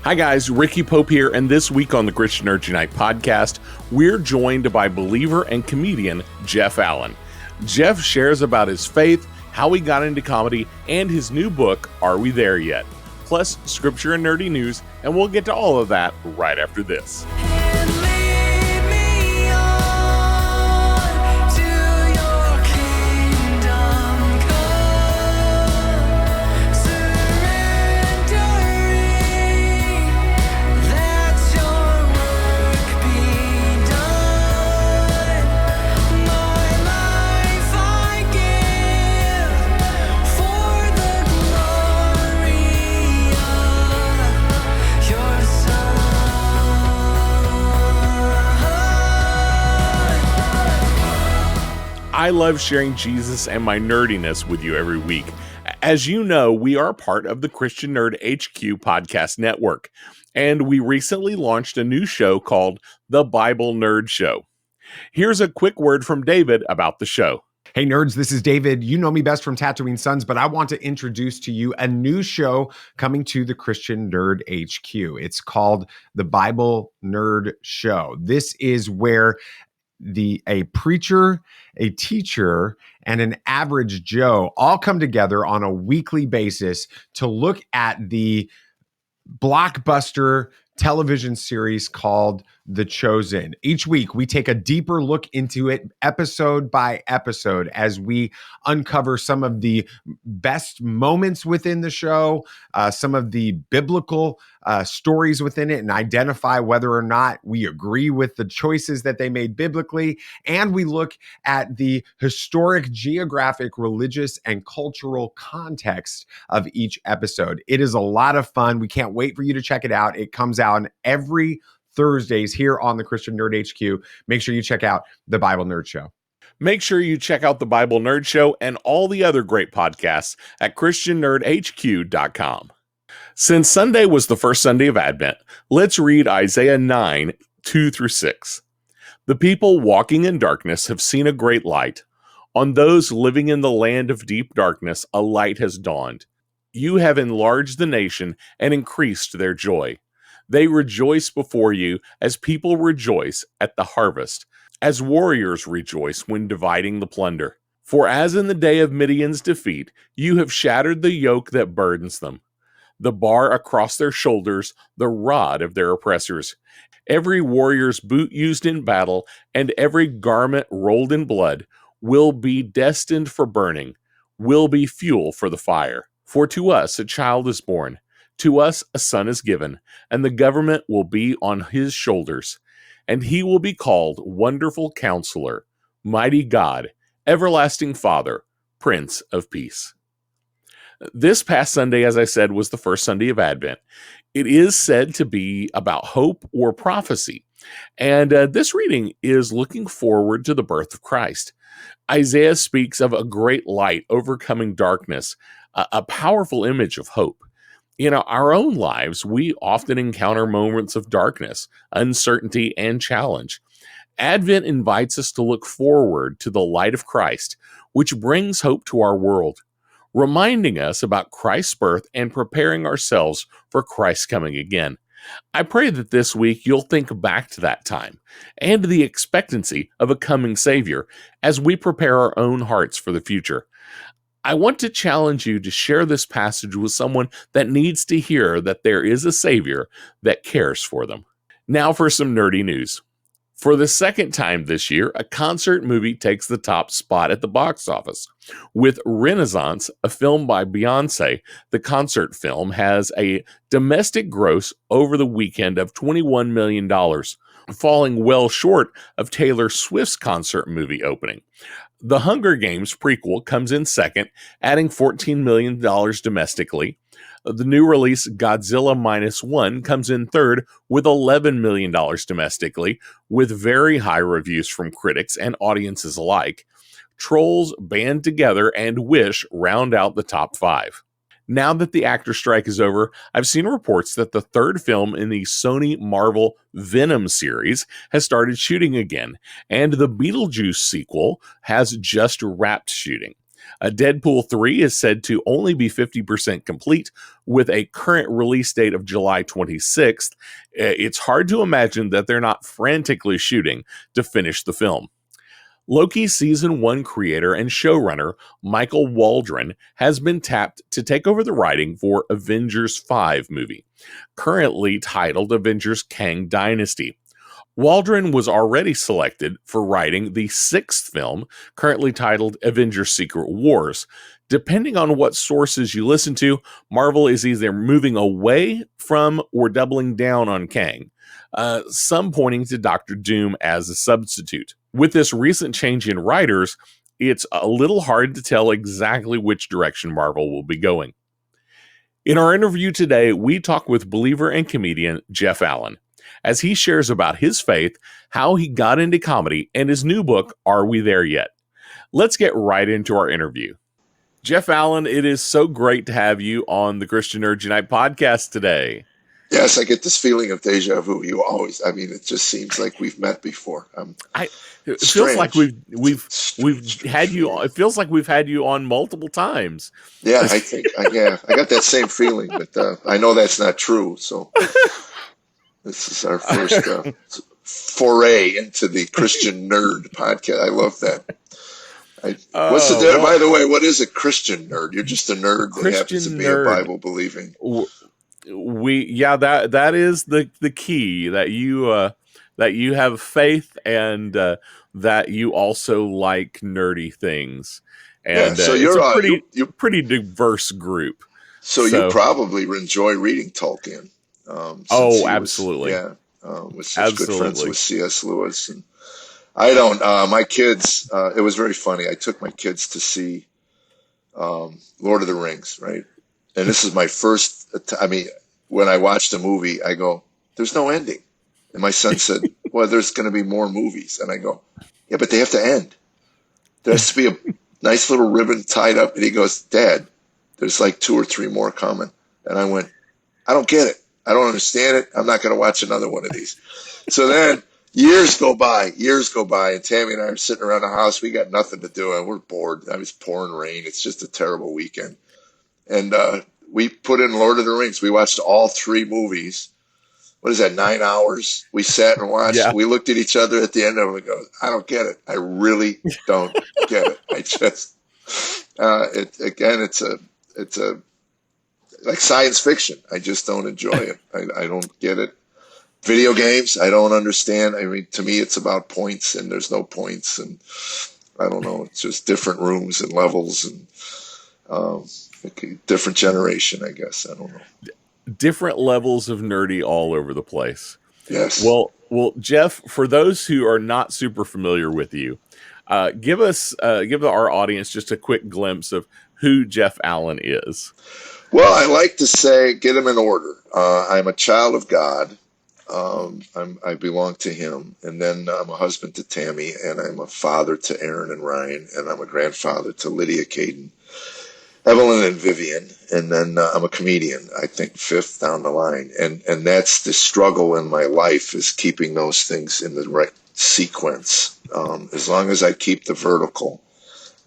Hi guys, Ricky Pope here, and this week on the Christian Nerd Unite podcast, we're joined by believer and comedian Jeff Allen. Jeff shares about his faith, how he got into comedy, and his new book, Are We There Yet? Plus scripture and nerdy news, and we'll get to all of that right after this. I love sharing Jesus and my nerdiness with you every week. As you know, we are part of the Christian Nerd HQ podcast network, and we recently launched a new show called The Bible Nerd Show. Here's a quick word from David about the show. Hey nerds, this is David. You know me best from Tatooine Sons, but I want to introduce to you a new show coming to the Christian Nerd HQ. It's called The Bible Nerd Show. This is where a preacher, a teacher, and an average Joe all come together on a weekly basis to look at the blockbuster television series called The Chosen. Each week, we take a deeper look into it episode by episode as we uncover some of the best moments within the show, some of the biblical stories within it, and identify whether or not we agree with the choices that they made biblically. And we look at the historic, geographic, religious, and cultural context of each episode. It is a lot of fun. We can't wait for you to check it out. It comes out every Thursdays here on the Christian Nerd HQ. Make sure you check out The Bible Nerd Show. Make sure you check out The Bible Nerd Show and all the other great podcasts at ChristianNerdHQ.com. Since Sunday was the first Sunday of Advent, let's read Isaiah 9, 2-6. The people walking in darkness have seen a great light. On those living in the land of deep darkness, a light has dawned. You have enlarged the nation and increased their joy. They rejoice before you as people rejoice at the harvest, as warriors rejoice when dividing the plunder. For as in the day of Midian's defeat, you have shattered the yoke that burdens them, the bar across their shoulders, the rod of their oppressors. Every warrior's boot used in battle and every garment rolled in blood will be destined for burning, will be fuel for the fire. For to us a child is born, to us a son is given, and the government will be on his shoulders. And he will be called Wonderful Counselor, Mighty God, Everlasting Father, Prince of Peace. This past Sunday, as I said, was the first Sunday of Advent. It is said to be about hope or prophecy. And this reading is looking forward to the birth of Christ. Isaiah speaks of a great light overcoming darkness, a powerful image of hope. In our own lives, we often encounter moments of darkness, uncertainty, and challenge. Advent invites us to look forward to the light of Christ, which brings hope to our world, reminding us about Christ's birth and preparing ourselves for Christ's coming again. I pray that this week you'll think back to that time and the expectancy of a coming Savior as we prepare our own hearts for the future. I want to challenge you to share this passage with someone that needs to hear that there is a Savior that cares for them. Now for some nerdy news. For the second time this year, a concert movie takes the top spot at the box office. With Renaissance, a film by Beyoncé, the concert film has a domestic gross over the weekend of $21 million, falling well short of Taylor Swift's concert movie opening. The Hunger Games prequel comes in second, adding $14 million domestically. The new release Godzilla Minus One comes in third with $11 million domestically, with very high reviews from critics and audiences alike. Trolls Band Together and Wish round out the top five. Now that the actor strike is over, I've seen reports that the third film in the Sony Marvel Venom series has started shooting again, and the Beetlejuice sequel has just wrapped shooting. Deadpool 3 is said to only be 50% complete with a current release date of July 26th. It's hard to imagine that they're not frantically shooting to finish the film. Loki Season 1 creator and showrunner Michael Waldron has been tapped to take over the writing for Avengers 5 movie, currently titled Avengers Kang Dynasty. Waldron was already selected for writing the 6th film, currently titled Avengers Secret Wars. Depending on what sources you listen to, Marvel is either moving away from or doubling down on Kang, some pointing to Doctor Doom as a substitute. With this recent change in writers, it's a little hard to tell exactly which direction Marvel will be going. In our interview today, we talk with believer and comedian Jeff Allen, as he shares about his faith, how he got into comedy, and his new book, Are We There Yet? Let's get right into our interview. Jeff Allen, it is so great to have you on the Christian Nerd Unite podcast today. Yes, I get this feeling of deja vu. It just seems like we've met before. It feels like we've had you on. It feels like we've had you on multiple times. Yeah, I got that same feeling, but I know that's not true. So this is our first foray into the Christian Nerd podcast. I love that. By the way, what is a Christian nerd? You're just a nerd that happens to be a Bible believing. That is the key, that you have faith and that you also like nerdy things, and so it's a pretty diverse group. So you probably enjoy reading Tolkien. Absolutely. With such good friends with C.S. Lewis, and I don't. My kids. It was very funny. I took my kids to see Lord of the Rings, right? And this is my first. When I watched a movie, I go, "There's no ending." And my son said, "Well, there's going to be more movies." And I go, "Yeah, but they have to end. There has to be a nice little ribbon tied up." And he goes, "Dad, there's like 2 or 3 more coming." And I went, "I don't get it. I don't understand it. I'm not going to watch another one of these." So then years go by, and Tammy and I are sitting around the house. We got nothing to do, and we're bored. I was pouring rain. It's just a terrible weekend. And we put in Lord of the Rings. We watched all 3 movies. What is that, 9 hours? We sat and watched. Yeah. We looked at each other at the end of it and go, "I don't get it. I really don't get it." I just, it's like science fiction. I just don't enjoy it. I don't get it. Video games, I don't understand. To me, it's about points, and there's no points, and I don't know. It's just different rooms and levels, and different generation, I guess. I don't know. Different levels of nerdy all over the place. Yes. Well, Jeff, for those who are not super familiar with you, give our audience just a quick glimpse of who Jeff Allen is. Well, I like to say, get them in order. I'm a child of God. I belong to Him, and then I'm a husband to Tammy, and I'm a father to Aaron and Ryan, and I'm a grandfather to Lydia, Caden, Evelyn, and Vivian, and then I'm a comedian. I think 5th down the line, and that's the struggle in my life, is keeping those things in the right sequence. As long as I keep the vertical,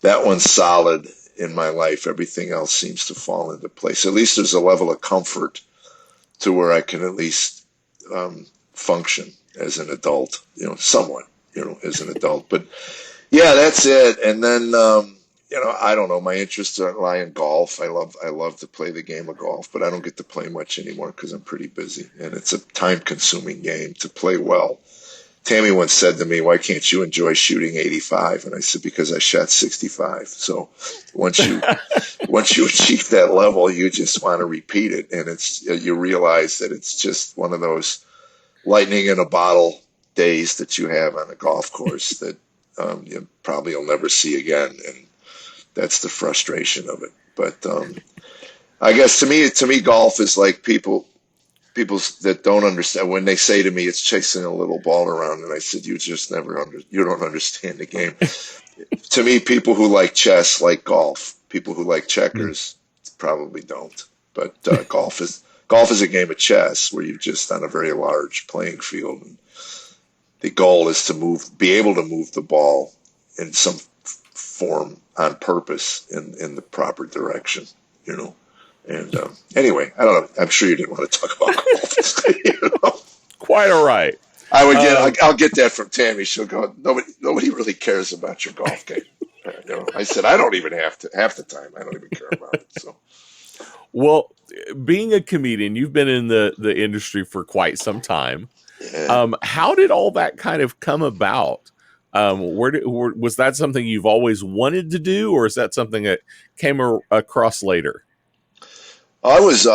that one's solid in my life. Everything else seems to fall into place. At least there's a level of comfort to where I can at least function as an adult, somewhat, as an adult. But yeah, that's it. And then, I don't know, my interests lie in golf. I love to play the game of golf, but I don't get to play much anymore because I'm pretty busy, and it's a time-consuming game to play well. Tammy once said to me, "Why can't you enjoy shooting 85?" And I said, "Because I shot 65. So once you achieve that level, you just want to repeat it. And you realize that it's just one of those lightning in a bottle days that you have on a golf course that you probably will never see again. And that's the frustration of it. But I guess to me, golf is like people that don't understand, when they say to me it's chasing a little ball around, and I said, you don't understand the game. To me, people who like chess like golf. People who like checkers probably don't. But golf is a game of chess where you're just on a very large playing field, and the goal is to be able to move the ball in some form on purpose in the proper direction, you know. And anyway, I don't know. I'm sure you didn't want to talk about golf. You know? Quite all right. I would I'll get that from Tammy. She'll go, nobody really cares about your golf game. You know, I said, I don't even have to, half the time, I don't even care about it. So, Well, being a comedian, you've been in the industry for quite some time. yeah. How did all that kind of come about? Was that something you've always wanted to do, or is that something that came across later? I was,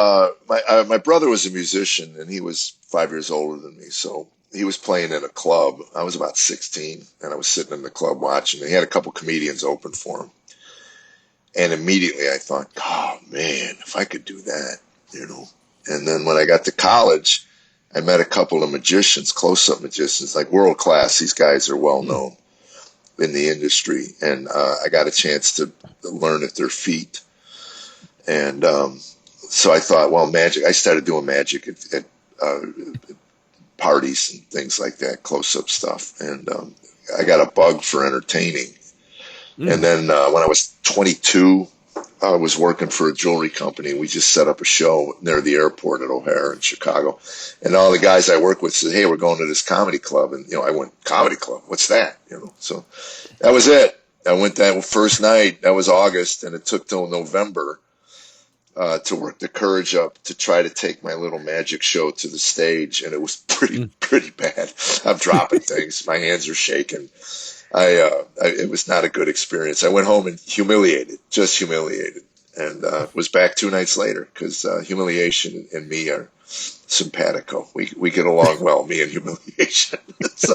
my brother was a musician, and he was 5 years older than me. So he was playing in a club. I was about 16, and I was sitting in the club watching. And he had a couple comedians open for him. And immediately I thought, oh man, if I could do that, you know. And then when I got to college, I met a couple of magicians, close-up magicians, like world class. These guys are well known in the industry. And I got a chance to learn at their feet. And so I thought, well, magic. I started doing magic at parties and things like that, close-up stuff. And I got a bug for entertaining. And then when I was 22, I was working for a jewelry company. We just set up a show near the airport at O'Hare in Chicago. And all the guys I work with said, hey, we're going to this comedy club. And, you know, I went, comedy club? What's that? You know, so that was it. I went that first night. That was August, and it took till November to work the courage up to try to take my little magic show to the stage. And it was pretty bad. I'm dropping things. My hands are shaking. It was not a good experience. I went home and just humiliated, and was back 2 nights later because humiliation and me are simpatico. We get along well, me and humiliation. So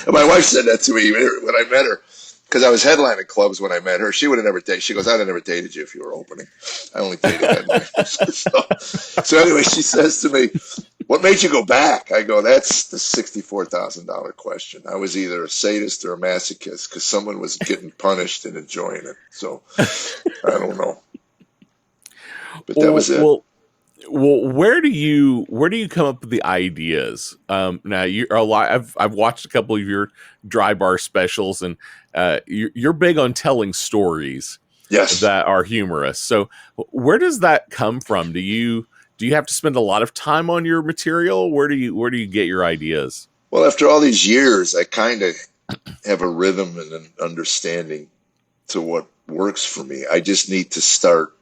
and my wife said that to me when I met her, because I was headlining clubs when I met her. She would have never dated. She goes, I'd have never dated you if you were opening. I only dated headliners. So anyway, she says to me, what made you go back? I go, that's the $64,000 question. I was either a sadist or a masochist because someone was getting punished and enjoying it. So I don't know. But that was it. Well, where do you come up with the ideas? Now you're a lot. I've watched a couple of your Dry Bar specials, and you're big on telling stories. Yes. That are humorous. So where does that come from? Do you have to spend a lot of time on your material? Where do you get your ideas? Well, after all these years, I kind of have a rhythm and an understanding to what works for me. I just need to start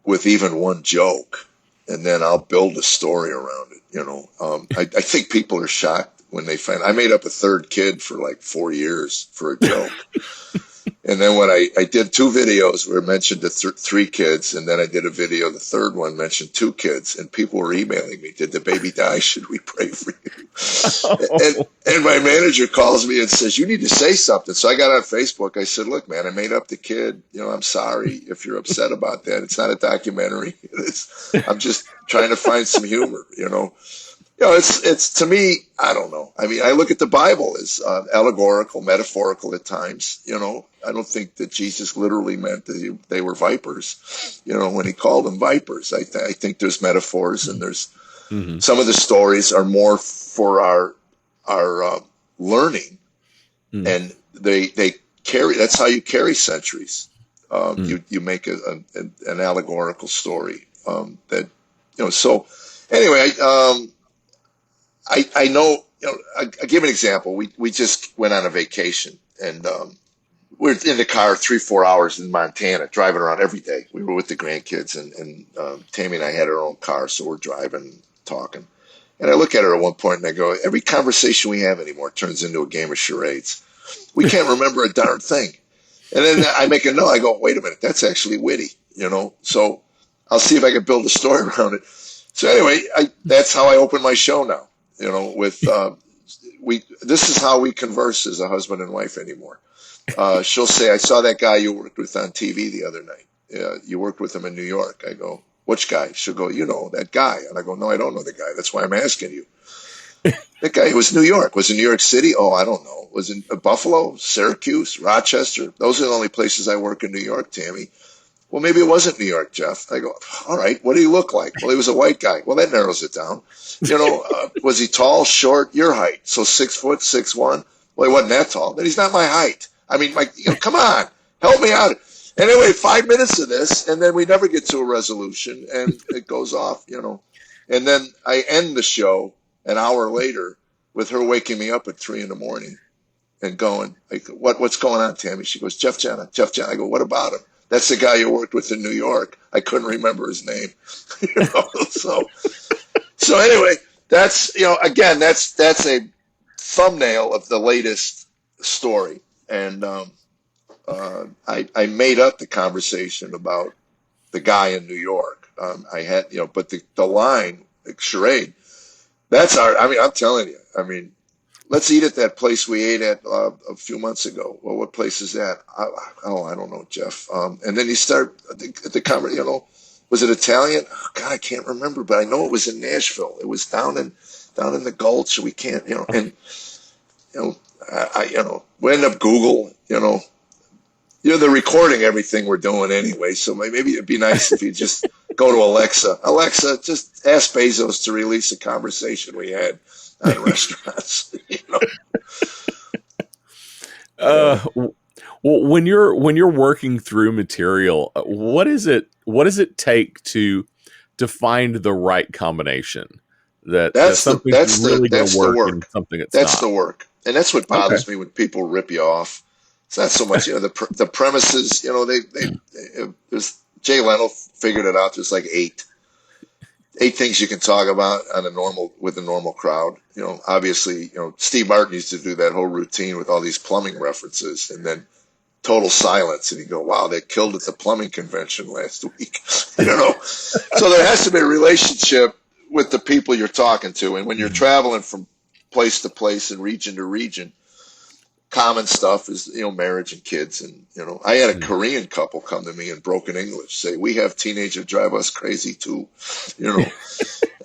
with even one joke, and then I'll build a story around it. You know, I think people are shocked when they find I made up a third kid for like 4 years for a joke. And then when I did 2 videos where I mentioned the 3 kids, and then I did a video, the third one mentioned 2 kids, and people were emailing me, did the baby die? Should we pray for you? And my manager calls me and says, you need to say something. So I got on Facebook. I said, look, man, I made up the kid. You know, I'm sorry if you're upset about that. It's not a documentary. I'm just trying to find some humor, you know. You know, it's to me, I don't know. I mean, I look at the Bible as allegorical, metaphorical at times. You know, I don't think that Jesus literally meant that they were vipers. You know, when he called them vipers, I think there's metaphors, and there's some of the stories are more for our learning, and they carry. That's how you carry centuries. You make an allegorical story that, you know. So anyway, I know, you know, I'll give an example. We just went on a vacation, and we're in the car 3-4 hours in Montana, driving around every day. We were with the grandkids, and Tammy and I had our own car, so we're driving, talking. And I look at her at one point and I go, every conversation we have anymore turns into a game of charades. We can't remember a darn thing. And then I make a note. I go, wait a minute, that's actually witty, you know. So I'll see if I can build a story around it. So anyway, that's how I open my show now. You know, with this is how we converse as a husband and wife anymore. She'll say, I saw that guy you worked with on TV the other night. You worked with him in New York. I go, which guy? She'll go, you know, that guy. And I go, no, I don't know the guy. That's why I'm asking you. That guy was New York. Was in New York City? Oh, I don't know. Was in Buffalo, Syracuse, Rochester. Those are the only places I work in New York, Tammy. Well, maybe it wasn't New York, Jeff. I go, all right, what do you look like? Well, he was a white guy. Well, that narrows it down. You know, was he tall, short, your height? So 6 foot, 6'1"? Well, he wasn't that tall. Then he's not my height. I mean, come on, help me out. Anyway, 5 minutes of this, and then we never get to a resolution, and it goes off, And then I end the show an hour later with her waking me up at 3 a.m. and going, what's going on, Tammy? She goes, Jeff Jenna. I go, what about him? That's the guy you worked with in New York. I couldn't remember his name. So anyway, that's, again, that's a thumbnail of the latest story. And I made up the conversation about the guy in New York. I had, but the line, the charade, I'm telling you, let's eat at that place we ate at a few months ago. Well, what place is that? I don't know, Jeff. And then you start the conversation, was it Italian? Oh, God, I can't remember, but I know it was in Nashville. It was down in the Gulch. We can't, and, we end up Google, they're recording everything we're doing anyway. So maybe it'd be nice if you just go to Alexa. Alexa, just ask Bezos to release a conversation we had on restaurants. Well, when you're working through material, what does it take to find the right combination? That's something really going to work and something that's the work, and that's what bothers me when people rip you off. It's not so much the premises. There's Jay Leno figured it out. There's like eight things you can talk about with a normal crowd. Obviously, Steve Martin used to do that whole routine with all these plumbing references, and then total silence, and you go, wow, they killed at the plumbing convention last week. So there has to be a relationship with the people you're talking to, and when you're traveling from place to place and region to region, common stuff is marriage and kids. And I had a Korean couple come to me in broken English say, we have teenagers drive us crazy too,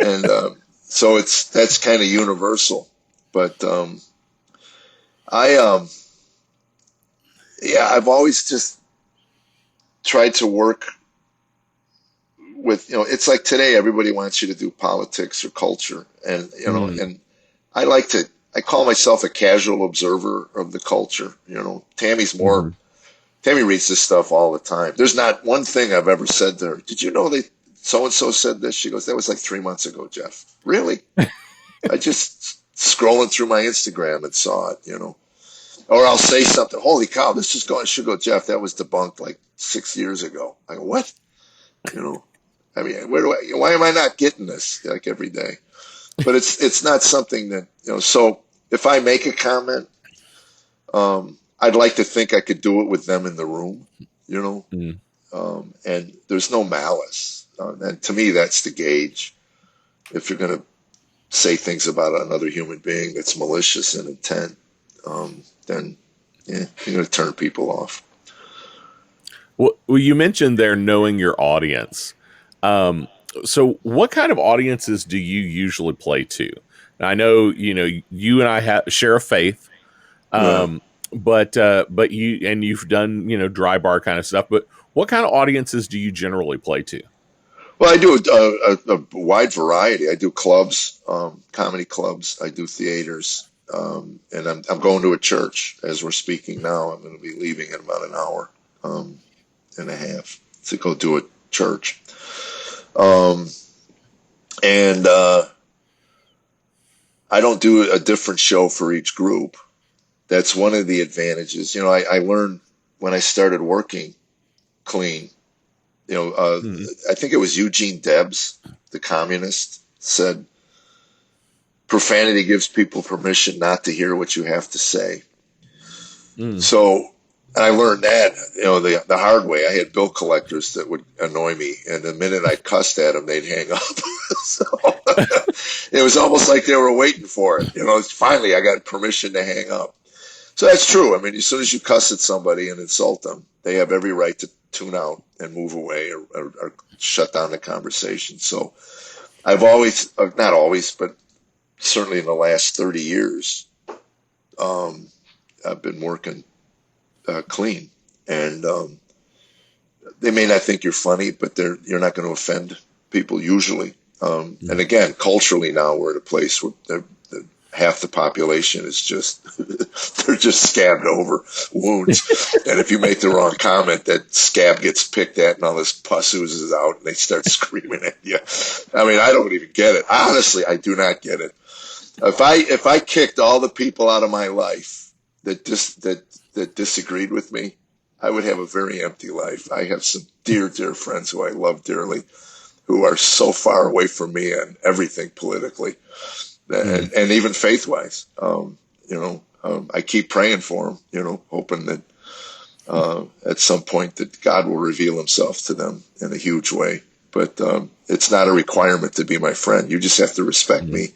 and so that's kind of universal. But I've always just tried to work with, it's like today everybody wants you to do politics or culture, and and I call myself a casual observer of the culture. Tammy's more. Tammy reads this stuff all the time. There's not one thing I've ever said to her. Did you know that so-and-so said this? She goes, that was like 3 months ago, Jeff. Really? I just scrolling through my Instagram and saw it, Or I'll say something, holy cow, this is going, she'll go, Jeff, that was debunked like 6 years ago. I go, what? Why am I not getting this like every day? But it's not something that, so if I make a comment, I'd like to think I could do it with them in the room, and there's no malice. And to me, that's the gauge. If you're going to say things about another human being that's malicious in intent, then you're going to turn people off. Well, you mentioned there knowing your audience. So what kind of audiences do you usually play to? Now, I know, you and I share a faith, but you've done, dry bar kind of stuff, but what kind of audiences do you generally play to? Well, I do a wide variety. I do clubs, comedy clubs. I do theaters, and I'm going to a church as we're speaking now. I'm going to be leaving in about an hour and a half to go do a church. And I don't do a different show for each group. That's one of the advantages. I learned when I started working clean, I think it was Eugene Debs, the communist, said, profanity gives people permission not to hear what you have to say. So I learned that, the hard way. I had bill collectors that would annoy me, and the minute I cussed at them, they'd hang up. So it was almost like they were waiting for it. Finally I got permission to hang up. So that's true. As soon as you cuss at somebody and insult them, they have every right to tune out and move away or shut down the conversation. So I've always, not always, but certainly in the last 30 years, I've been working clean, and they may not think you're funny, but you're not going to offend people usually. And again, culturally now we're at a place where half the population is just, they're just scabbed over wounds. And if you make the wrong comment, that scab gets picked at and all this pus oozes out and they start screaming at you. I mean, I don't even get it. Honestly, I do not get it. If I kicked all the people out of my life that disagreed with me, I would have a very empty life. I have some dear friends who I love dearly, who are so far away from me and everything politically, and even faith-wise. I keep praying for them, hoping that at some point that God will reveal himself to them in a huge way. But it's not a requirement to be my friend. You just have to respect me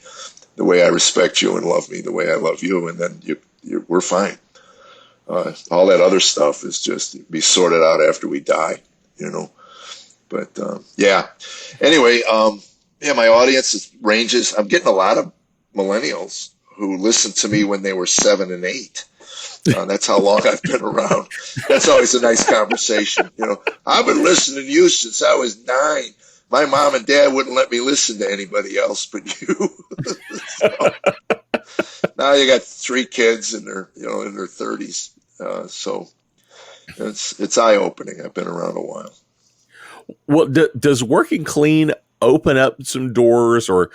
the way I respect you and love me the way I love you, and then we're fine. All that other stuff is just be sorted out after we die, But yeah. Anyway, my audience ranges. I'm getting a lot of millennials who listened to me when they were 7 and 8. That's how long I've been around. That's always a nice conversation. I've been listening to you since I was 9. My mom and dad wouldn't let me listen to anybody else but you. So, now you got 3 kids and they're in their 30s. So it's eye-opening. I've been around a while. Well, does working clean open up some doors or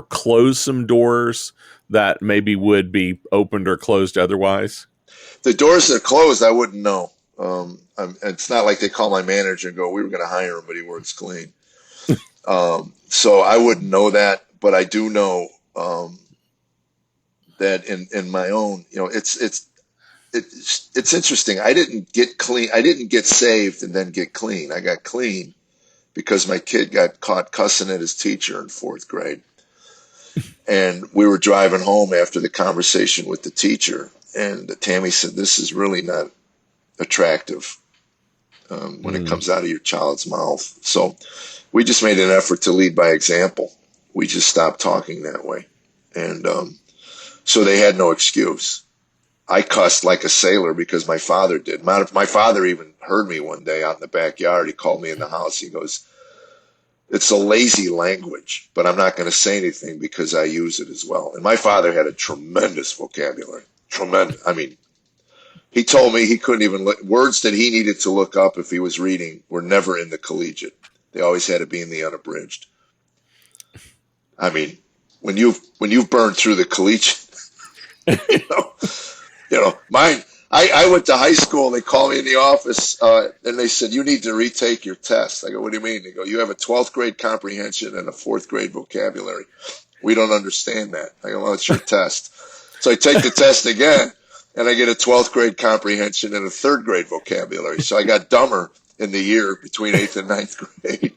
close some doors that maybe would be opened or closed otherwise? The doors that are closed, I wouldn't know. It's not like they call my manager and go, "We were going to hire him, but he works clean." So I wouldn't know that, but I do know that in my own, it's interesting. I didn't get clean. I didn't get saved and then get clean. I got clean because my kid got caught cussing at his teacher in 4th grade. And we were driving home after the conversation with the teacher, and Tammy said, "This is really not attractive when it comes out of your child's mouth." So we just made an effort to lead by example. We just stopped talking that way. And so they had no excuse. I cussed like a sailor because my father did. My father even heard me one day out in the backyard. He called me in the house. He goes, "It's a lazy language, but I'm not going to say anything because I use it as well." And my father had a tremendous vocabulary. Tremendous. I mean, he told me he couldn't even words that he needed to look up if he was reading were never in the collegiate. They always had to be in the unabridged. I mean, when you've burned through the collegiate, mine. I went to high school. They called me in the office and they said, "You need to retake your test." I go, "What do you mean?" They go, "You have a 12th grade comprehension and a 4th grade vocabulary. We don't understand that." I go, "Well, it's your test." So I take the test again and I get a 12th grade comprehension and a 3rd grade vocabulary. So I got dumber in the year between 8th and 9th grade.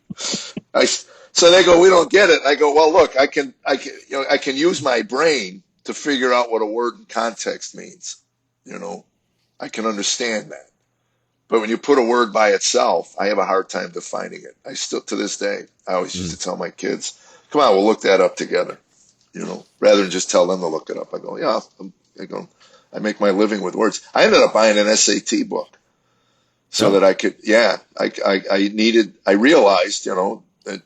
So they go, "We don't get it." I go, "Well, look, I can use my brain to figure out what a word in context means. I can understand that. But when you put a word by itself, I have a hard time defining it." I still, to this day, I always used to tell my kids, "Come on, we'll look that up together." Rather than just tell them to look it up. I go, "Yeah." I make my living with words. I ended up buying an SAT book so that I could, I realized, that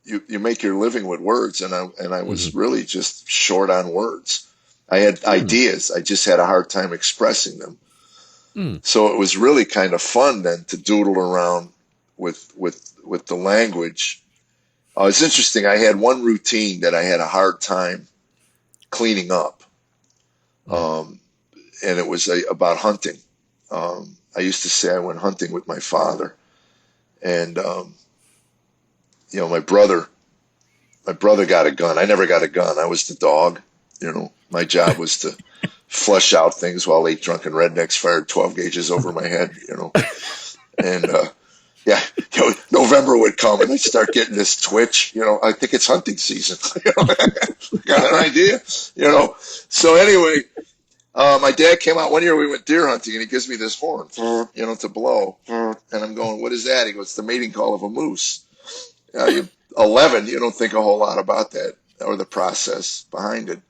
you make your living with words, and I was really just short on words. I had ideas. I just had a hard time expressing them. So it was really kind of fun then to doodle around with the language. It's interesting. I had one routine that I had a hard time cleaning up, and it was about hunting. I used to say I went hunting with my father, and my brother got a gun. I never got a gun. I was the dog. My job was to flush out things while 8 drunken rednecks fired 12 gauges over my head, and November would come and I'd start getting this twitch, I think it's hunting season. Got an idea, So anyway, my dad came out one year, we went deer hunting, and he gives me this horn, to blow. And I'm going, "What is that?" He goes, "It's the mating call of a moose." You're 11, you don't think a whole lot about that or the process behind it.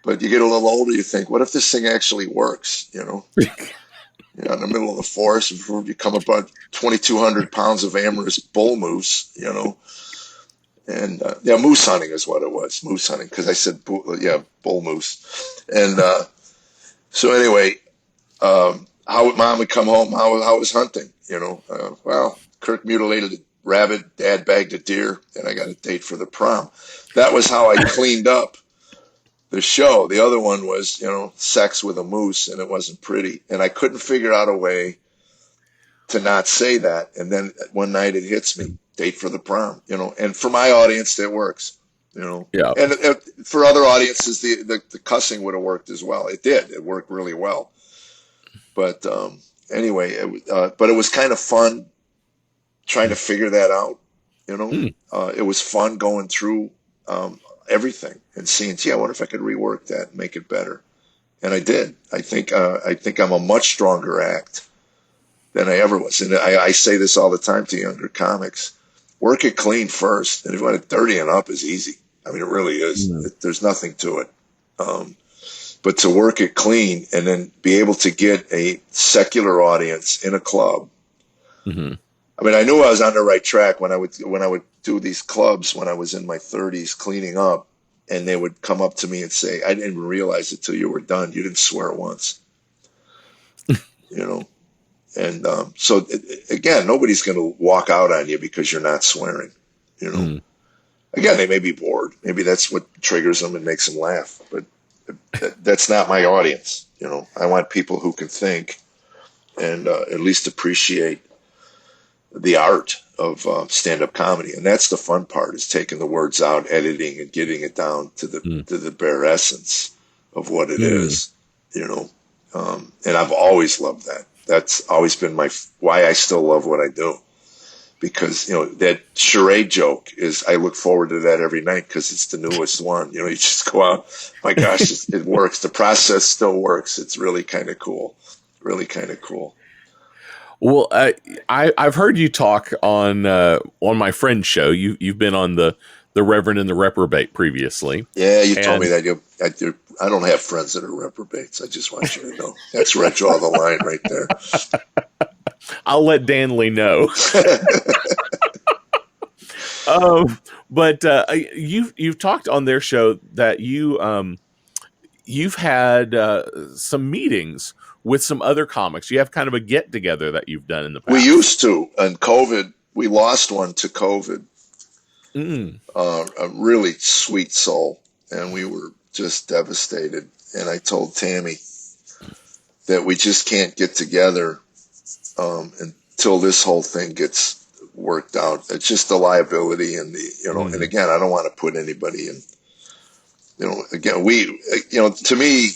But you get a little older, you think, what if this thing actually works, in the middle of the forest, you come about 2,200 pounds of amorous bull moose, And yeah, moose hunting is what it was. Moose hunting, because I said bull moose. And so anyway, how mom would come home, how was hunting? Well, Kirk mutilated a rabbit, dad bagged a deer, and I got a date for the prom. That was how I cleaned up the show. The other one was, sex with a moose, and it wasn't pretty. And I couldn't figure out a way to not say that. And then one night it hits me, date for the prom, and for my audience, that works, Yeah. and for other audiences, the cussing would have worked as well. It did. It worked really well. But anyway, but it was kind of fun trying to figure that out. It was fun going through everything and seeing, gee, I wonder if I could rework that and make it better. And I did. I think I'm a much stronger act than I ever was. And I say this all the time to younger comics: work it clean first, and if you want it dirty and up, is easy. I mean, it really is. There's nothing to it. But to work it clean and then be able to get a secular audience in a club. Mm-hmm. I mean, I knew I was on the right track when I would do these clubs when I was in my 30s cleaning up, and they would come up to me and say, "I didn't even realize it till you were done. You didn't swear once." And so again, nobody's going to walk out on you because you're not swearing. Again, they may be bored. Maybe that's what triggers them and makes them laugh. But that's not my audience. I want people who can think and at least appreciate the art of stand-up comedy. And that's the fun part, is taking the words out, editing, and getting it down to the bare essence of what it is. And I've always loved that. That's always been why I still love what I do. Because, that charade joke is, I look forward to that every night because it's the newest one. You just go out, my gosh, it works. The process still works. It's really kind of cool. Really kind of cool. Well, I've heard you talk on my friend's show. You've been on the Reverend and the Reprobate previously. Yeah, you told me that. I don't have friends that are reprobates. I just want you to know. That's where I draw the line right there. I'll let Danley know. But you've talked on their show that you've had some meetings with some other comics. You have kind of a get together that you've done in the past. We used to, and COVID, we lost one to COVID. A really sweet soul, and we were just devastated. And I told Tammy that we just can't get together until this whole thing gets worked out. It's just the liability and and again, I don't want to put anybody in, again, to me,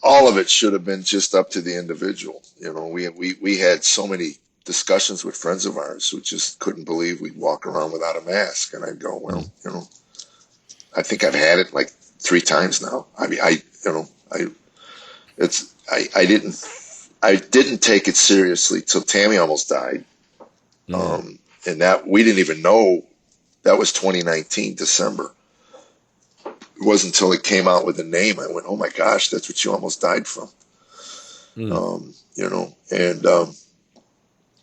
all of it should have been just up to the individual. We had so many discussions with friends of ours who just couldn't believe we'd walk around without a mask. And I'd go, well, I think I've had it like 3 times now. I mean, I didn't take it seriously till Tammy almost died. And that we didn't even know that was 2019, December. It wasn't until it came out with the name, I went, oh my gosh, that's what you almost died from.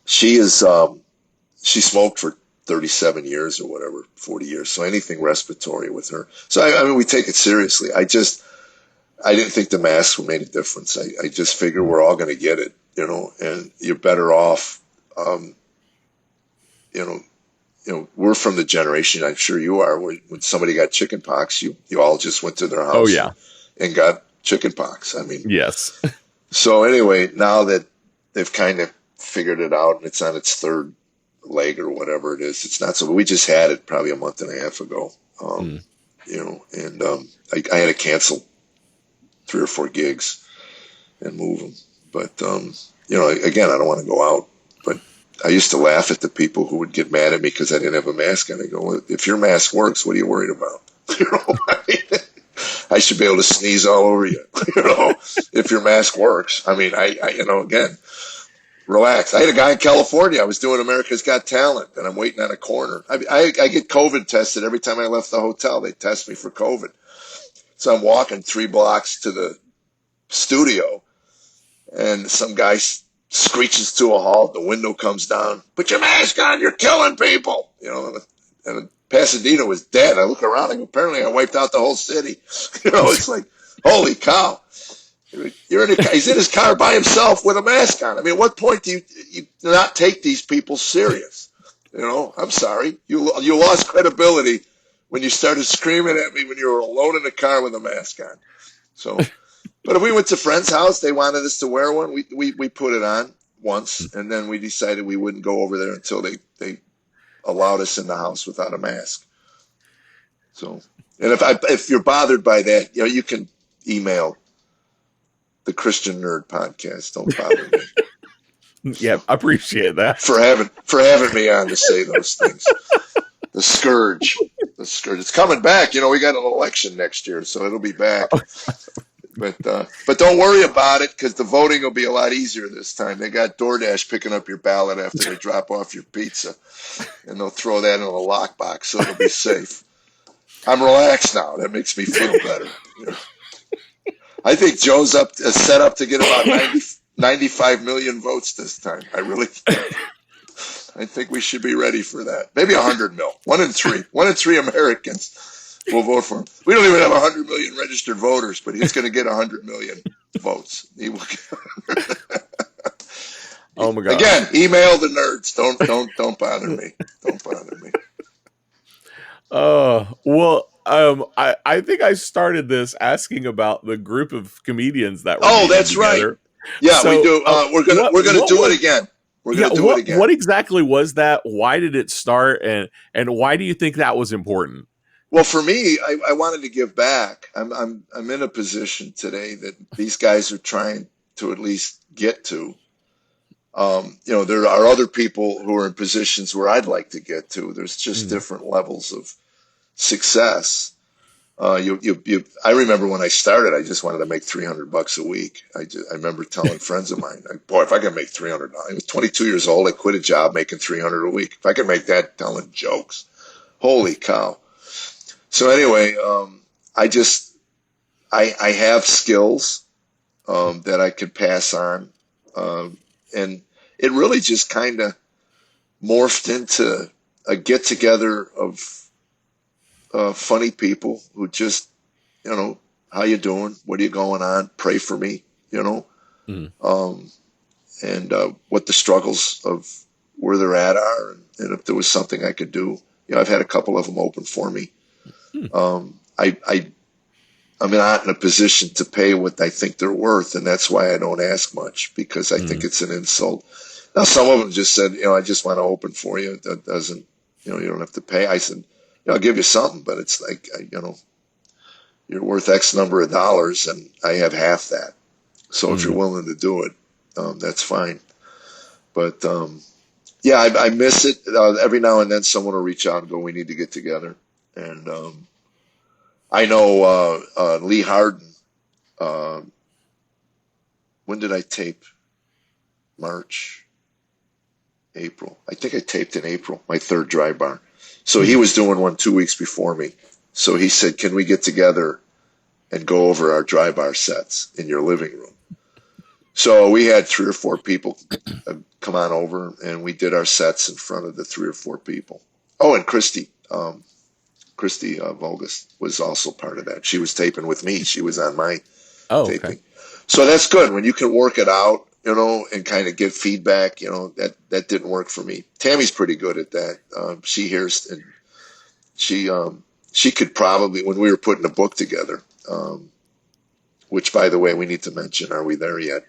She smoked for 37 years or whatever, 40 years. So anything respiratory with her. So I mean, we take it seriously. I didn't think the mask made a difference. I just figure we're all going to get it, and you're better off, we're from the generation, I'm sure you are, when somebody got chicken pox, you all just went to their house and got chicken pox. I mean, yes. So anyway, now that they've kind of figured it out and it's on its 3rd leg or whatever it is, it's not so. We just had it probably a month and a half ago, and I had to cancel 3 or 4 gigs and move them. But again, I don't want to go out. But I used to laugh at the people who would get mad at me because I didn't have a mask on. I go, well, if your mask works, what are you worried about? I should be able to sneeze all over you, if your mask works. I mean, again, relax. I had a guy in California. I was doing America's Got Talent, and I'm waiting on a corner. I get COVID tested every time I left the hotel. They test me for COVID. So I'm walking 3 blocks to the studio, and some guy screeches to a halt. The window comes down. Put your mask on. You're killing people. And Pasadena was dead. I look around. Apparently, I wiped out the whole city. It's like, holy cow. He's in his car by himself with a mask on. I mean, at what point do you not take these people serious? I'm sorry. You lost credibility when you started screaming at me when you were alone in the car with a mask on. So, but if we went to a friend's house, they wanted us to wear one. We put it on once, and then we decided we wouldn't go over there until they allowed us in the house without a mask. So, and if you're bothered by that, you can email the Christian Nerd Podcast. Don't bother me. Yeah, I appreciate that. For having me on to say those things. The scourge. It's coming back. We got an election next year, so it'll be back. But don't worry about it, because the voting will be a lot easier this time. They got DoorDash picking up your ballot after they drop off your pizza, and they'll throw that in a lockbox, so it'll be safe. I'm relaxed now. That makes me feel better. I think Joe's set up to get about 95 million votes this time. I think we should be ready for that. Maybe 100 mil. 1 in 3. 1 in 3 Americans will vote for him. We don't even have 100 million registered voters, but he's going to get 100 million votes. He will get Oh my God! Again, email the nerds. Don't bother me. Don't bother me. Well, I think I started this asking about the group of comedians that were that's together. Right. Yeah, So, we do. We're gonna do it again. We're gonna do it again. What exactly was that? Why did it start? And why do you think that was important? Well, for me, I wanted to give back. I'm in a position today that these guys are trying to at least get to. There are other people who are in positions where I'd like to get to. There's just different levels of success. I remember when I started, I just wanted to make $300 a week. I remember telling friends of mine, boy, if I could make $300, I was 22 years old. I quit a job making $300 a week. If I could make that telling jokes, holy cow. So anyway, I have skills, that I could pass on. And it really just kind of morphed into a get together of funny people who just, how you doing? What are you going on? Pray for me, and what the struggles of where they're at are, and if there was something I could do. I've had a couple of them open for me. I'm not in a position to pay what I think they're worth, and that's why I don't ask much, because I think it's an insult. Now, some of them just said, I just want to open for you. That doesn't, you don't have to pay. I said, I'll give you something, but it's like, you're worth X number of dollars, and I have half that. So if you're willing to do it, that's fine. But yeah, I miss it. Every now and then someone will reach out and go, we need to get together. And I know Lee Harden. When did I tape? March, April. I think I taped in April, my third Dry Bar. So he was doing one 2 weeks before me. So he said, can we get together and go over our Dry Bar sets in your living room? So we had 3 or 4 people come on over, and we did our sets in front of the 3 or 4 people. Oh, and Christy Vogus was also part of that. She was taping with me. She was on my taping. Okay. So that's good when you can work it out, and kind of give feedback. That didn't work for me. Tammy's pretty good at that. She hears, and she could probably, when we were putting the book together, which, by the way, we need to mention. Are we there yet?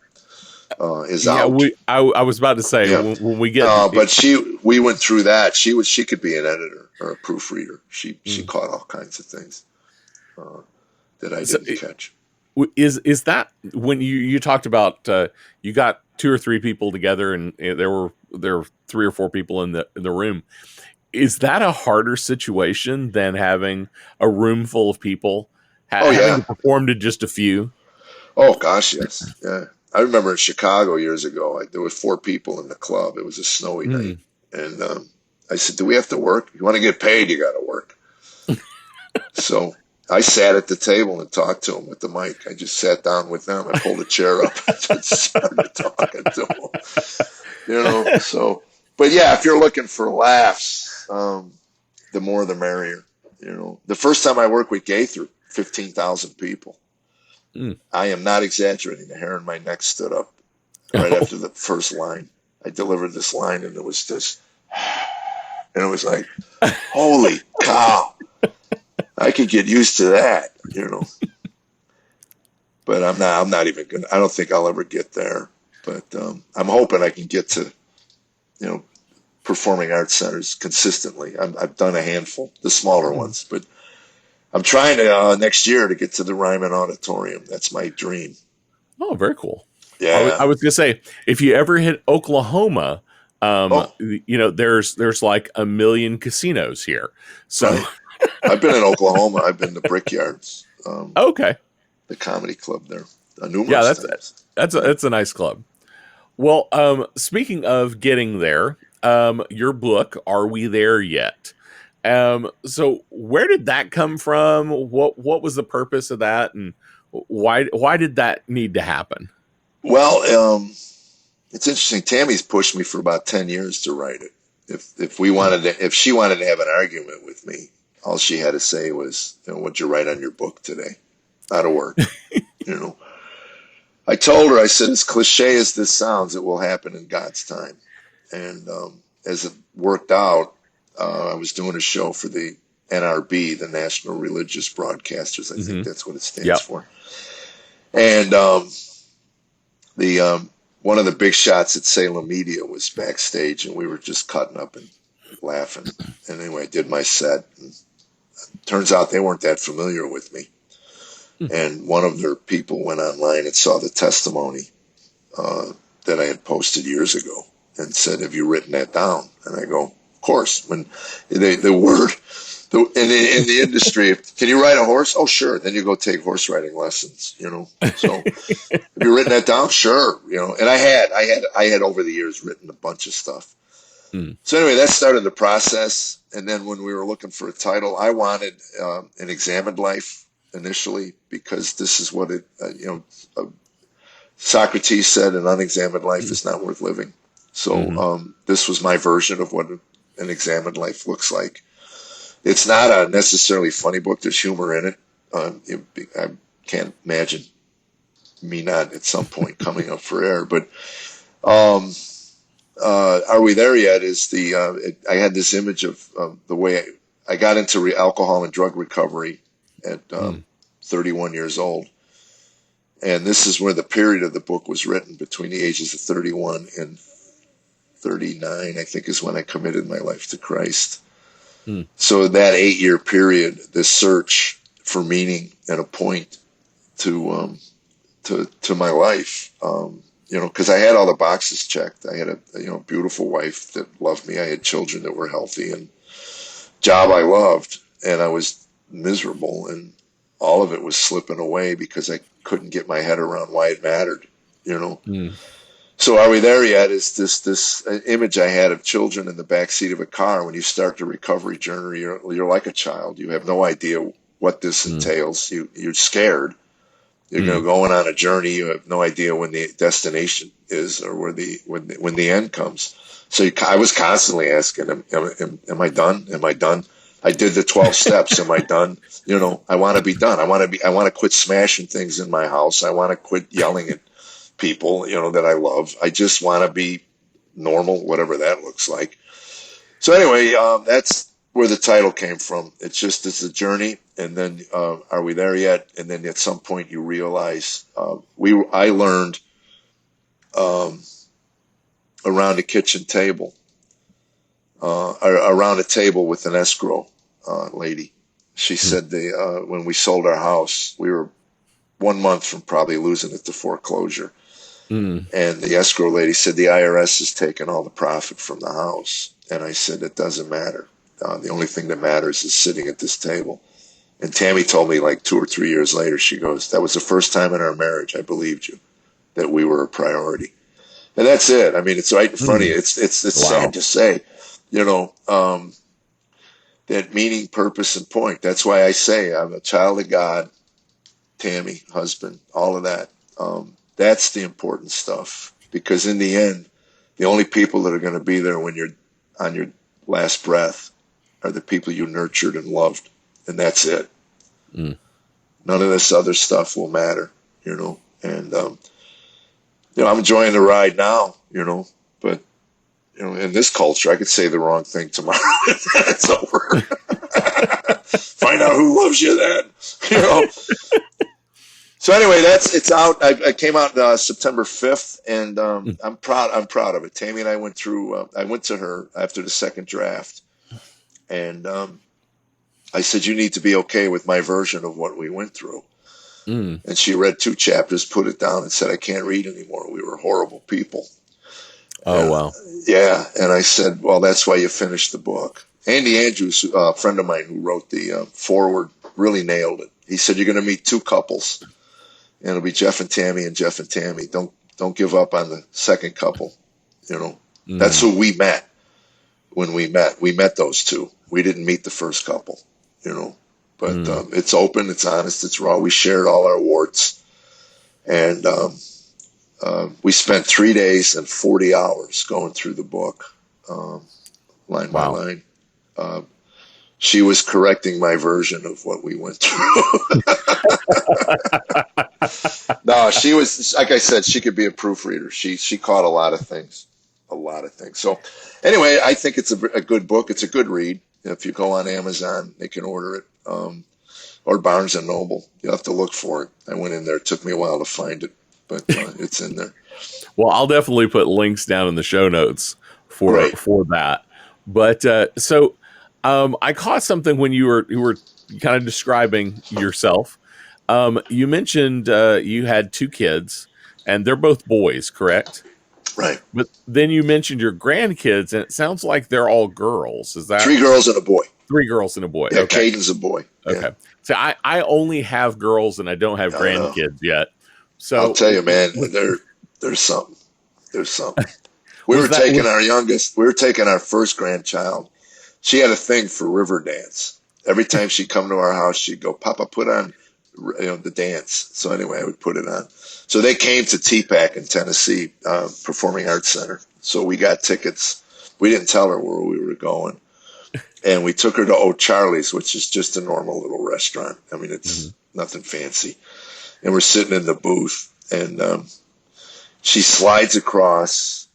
Is out. I was about to say, when we get. But we went through that. She could be an editor or a proofreader. She caught all kinds of things that I didn't catch. Is that when you talked about you got 2 or 3 people together, and there were 3 or 4 people in the room? Is that a harder situation than having a room full of people having to perform to just a few? Oh gosh, yes, yeah. I remember in Chicago years ago, there were 4 people in the club. It was a snowy night, and I said, "Do we have to work? You want to get paid? You got to work." So I sat at the table and talked to them with the mic. I just sat down with them. I pulled a chair up and just started talking to them. So, but yeah, if you're looking for laughs, the more the merrier. The first time I worked with Gaither, 15,000 people. I am not exaggerating. The hair on my neck stood up right after the first line. I delivered this line, and it was just, and it was like, holy cow. I could get used to that, but I'm not even gonna. I don't think I'll ever get there. But I'm hoping I can get to, performing arts centers consistently. I've done a handful, the smaller ones, but I'm trying to next year to get to the Ryman Auditorium. That's my dream. Oh, very cool. Yeah. I was gonna say, if you ever hit Oklahoma, there's like a million casinos here. So right. I've been in Oklahoma. I've been to Brickyards. Okay. The comedy club there. Numerous times. That's a nice club. Well, speaking of getting there, your book, Are We There Yet? So where did that come from? What was the purpose of that, and why did that need to happen? Well, it's interesting. Tammy's pushed me for about 10 years to write it. If she wanted to have an argument with me, all she had to say was, what'd you write on your book today? Not a word. I told her, I said, as cliche as this sounds, it will happen in God's time. And as it worked out, I was doing a show for the NRB, the National Religious Broadcasters. I think that's what it stands for. And one of the big shots at Salem Media was backstage, and we were just cutting up and laughing. And anyway, I did my set. And turns out they weren't that familiar with me. And one of their people went online and saw the testimony that I had posted years ago and said, have you written that down? And I go, of course. When the word in the industry, can you ride a horse? Oh, sure. Then you go take horse riding lessons, So have you written that down? Sure. And I had over the years written a bunch of stuff. So anyway, that started the process. And then when we were looking for a title, I wanted An Examined Life initially, because this is what Socrates said, an unexamined life is not worth living. So this was my version of what an examined life looks like. It's not a necessarily funny book. There's humor in it. I can't imagine me not at some point coming up for air, but Are We There Yet is I had this image of the way I got into alcohol and drug recovery at 31 years old. And this is where the period of the book was written, between the ages of 31 and 39, I think, is when I committed my life to Christ. So that 8-year period, this search for meaning and a point to my life, because I had all the boxes checked. I had a beautiful wife that loved me. I had children that were healthy, and job I loved, and I was miserable, and all of it was slipping away because I couldn't get my head around why it mattered, So Are We There Yet is this image I had of children in the backseat of a car. When you start the recovery journey, you're like a child. You have no idea what this entails. You're scared. You're going on a journey. You have no idea when the destination is or when the end comes. So I was constantly asking, am I done? Am I done? I did the 12 steps. Am I done? I want to be done. I want to quit smashing things in my house. I want to quit yelling at people, that I love. I just want to be normal, whatever that looks like. So anyway, that's where the title came from. It's a journey. And then, Are We There Yet? And then at some point you realize, I learned, around a kitchen table, around a table with an escrow lady. She said when we sold our house, we were 1 month from probably losing it to foreclosure. And the escrow lady said, the IRS has taken all the profit from the house. And I said, it doesn't matter. The only thing that matters is sitting at this table. And Tammy told me like 2 or 3 years later, she goes, that was the first time in our marriage I believed you, that we were a priority. And that's it. I mean, it's right in front of you. It's sad to say, the that meaning, purpose, and point. That's why I say I'm a child of God, Tammy, husband, all of that. That's the important stuff, because in the end, the only people that are going to be there when you're on your last breath are the people you nurtured and loved, and that's it. Mm. None of this other stuff will matter, and I'm enjoying the ride now, but in this culture, I could say the wrong thing tomorrow. It's over. Find out who loves you then. So anyway, it's out. I came out September 5th, and I'm proud of it. Tammy and I went through. I went to her after the second draft, and I said, "You need to be okay with my version of what we went through." Mm. And she read 2 chapters, put it down, and said, "I can't read anymore. We were horrible people." Oh, wow. Yeah, and I said, "Well, that's why you finished the book." Andy Andrews, a friend of mine who wrote the foreword, really nailed it. He said, "You're going to meet 2 couples. And it'll be Jeff and Tammy and Jeff and Tammy. Don't give up on the second couple. That's who we met when we met. We met those 2. We didn't meet the first couple, But it's open, it's honest, it's raw. We shared all our warts, and we spent 3 days and 40 hours going through the book, line by line. She was correcting my version of what we went through. No, she was, like I said, she could be a proofreader. She caught a lot of things. So anyway, I think it's a good book. It's a good read. If you go on Amazon, they can order it, or Barnes and Noble. You'll have to look for it. I went in there. It took me a while to find it, but it's in there. Well, I'll definitely put links down in the show notes for that. But so I caught something when you were kind of describing yourself. You mentioned you had 2 kids, and they're both boys, correct? Right. But then you mentioned your grandkids, and it sounds like they're all girls. Is that 3 girls and a boy? 3 girls and a boy. Yeah, Okay. Caden's a boy. Okay. Yeah. So I only have girls, and I don't have grandkids yet. So I'll tell you, man, there's something. We were taking our first grandchild. She had a thing for river dance. Every time she'd come to our house, she'd go, "Papa, put on the dance." So anyway, I would put it on. So they came to TPAC in Tennessee, Performing Arts Center. So we got tickets. We didn't tell her where we were going. And we took her to O'Charlie's, which is just a normal little restaurant. I mean, it's nothing fancy. And we're sitting in the booth, and she slides across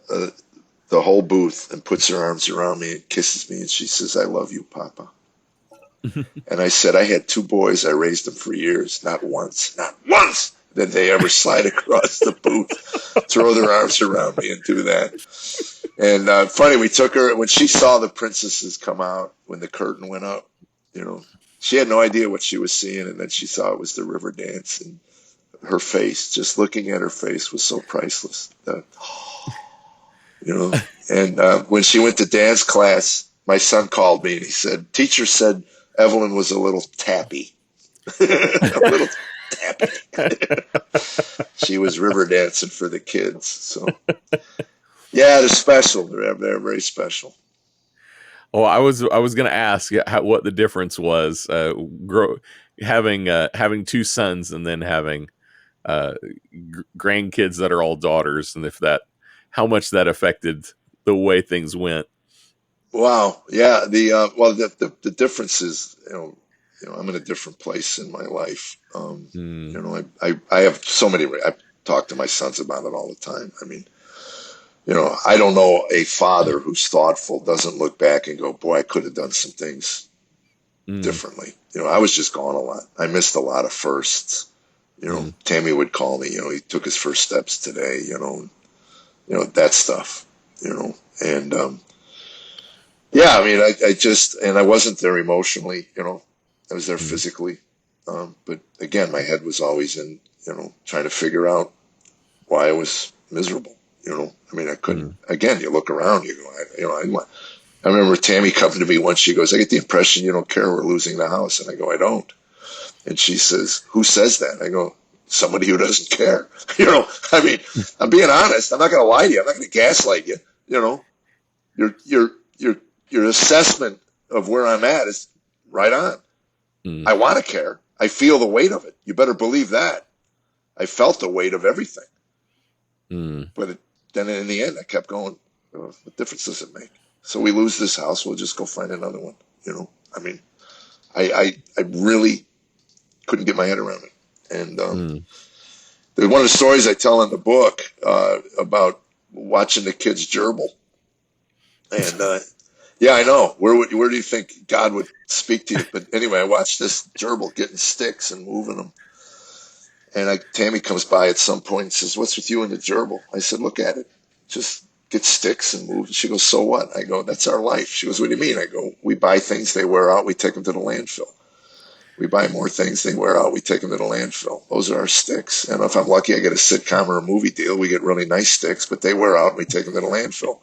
the whole booth and puts her arms around me and kisses me, and she says, "I love you, Papa." And I said, "I had 2 boys. I raised them for years. Not once did they ever slide across the booth, throw their arms around me and do that." And funny, we took her, when she saw the princesses come out, when the curtain went up, she had no idea what she was seeing. And then she saw it was the river dance, and her face, just looking at her face, was so priceless. And when she went to dance class, my son called me and he said, "Teacher said Evelyn was a little tappy." A little tappy. She was river dancing for the kids. So yeah, they're special. They're very special. Well, I was going to ask what the difference was having 2 sons and then having grandkids that are all daughters, and how much that affected the way things went. Wow. Yeah. The difference is, I'm in a different place in my life. I have so many. I talk to my sons about it all the time. I mean, I don't know a father who's thoughtful doesn't look back and go, "Boy, I could have done some things differently." I was just gone a lot. I missed a lot of firsts. Tammy would call me. He took his first steps today. That stuff. And yeah, I mean, I wasn't there emotionally. I was there physically, but again, my head was always in trying to figure out why I was miserable. I mean, I couldn't. Again, you look around, you go, I remember Tammy coming to me once. She goes, "I get the impression you don't care we're losing the house," and I go, "I don't." And she says, "Who says that?" I go, "Somebody who doesn't care." I mean, I'm being honest. I'm not going to lie to you. I'm not going to gaslight you. Your assessment of where I'm at is right on. Mm. I want to care. I feel the weight of it. You better believe that. I felt the weight of everything. Mm. But then in the end, I kept going, what difference does it make? So we lose this house, we'll just go find another one. I mean, I really couldn't get my head around it. And one of the stories I tell in the book about watching the kids gerbil. And yeah, I know. Where do you think God would speak to you? But anyway, I watched this gerbil getting sticks and moving them. And Tammy comes by at some point and says, "What's with you and the gerbil?" I said, "Look at it. Just get sticks and move." She goes, "So what?" I go, "That's our life." She goes, "What do you mean?" I go, "We buy things, they wear out, we take them to the landfill. We buy more things, they wear out, we take them to the landfill. Those are our sticks. And if I'm lucky, I get a sitcom or a movie deal. We get really nice sticks, but they wear out and we take them to the landfill."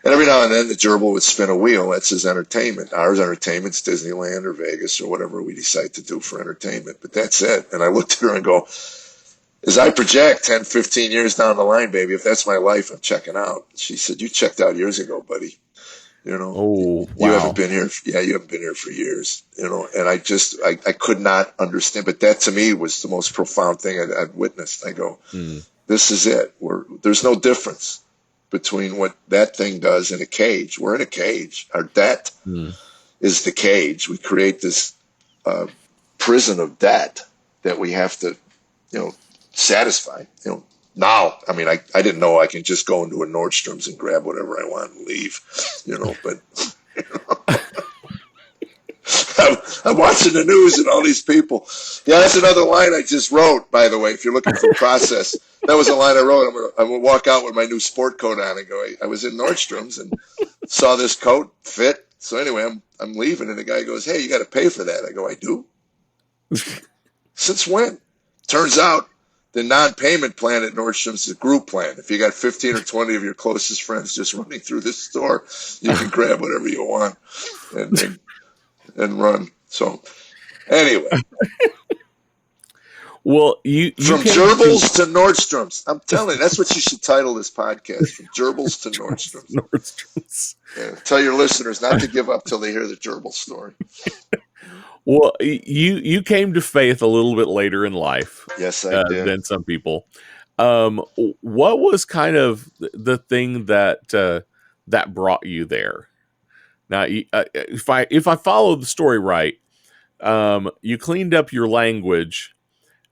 And every now and then the gerbil would spin a wheel. That's his entertainment. Our entertainment's Disneyland or Vegas or whatever we decide to do for entertainment. But that's it. And I looked at her and go, as I project 10, 15 years down the line, baby, if that's my life, I'm checking out. She said, "You checked out years ago, buddy. Oh, You haven't wow. been here. Yeah, you haven't been here for years, And I could not understand. But that to me was the most profound thing I'd witnessed. I go, Mm. this is it. There's no difference between what that thing does in a cage. We're in a cage. Our debt Mm. is the cage. We create this prison of debt that we have to, satisfy. Now, I mean, I didn't know I can just go into a Nordstrom's and grab whatever I want and leave, but I'm watching the news and all these people. Yeah, that's another line I just wrote, by the way, if you're looking for process. That was a line I wrote. I'm going to walk out with my new sport coat on and go, I was in Nordstrom's and saw this coat fit. So anyway, I'm leaving and the guy goes, "Hey, you got to pay for that." I go, "I do?" "Since when?" Turns out the non-payment plan at Nordstrom's is a group plan. If you got 15 or 20 of your closest friends just running through this store, you can grab whatever you want and run. So anyway, Well, you from came to gerbils to Nordstrom's. I'm telling you, that's what you should title this podcast, From Gerbils to Nordstrom's. Nordstrom's. Yeah, tell your listeners not to give up till they hear the gerbil story. Well, you came to faith a little bit later in life Yes, I did. than some people. What was kind of the thing that that brought you there? Now, if I follow the story right, you cleaned up your language,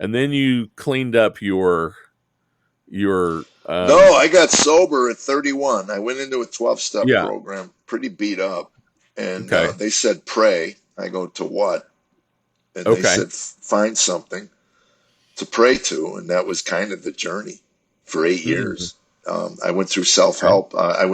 and then you cleaned up your No, I got sober at 31. I went into a 12-step yeah. program, pretty beat up. And Okay. they said, "Pray." I go, "To what?" And they Okay. said, "Find something to pray to." And that was kind of the journey for 8 years. I went through self-help. I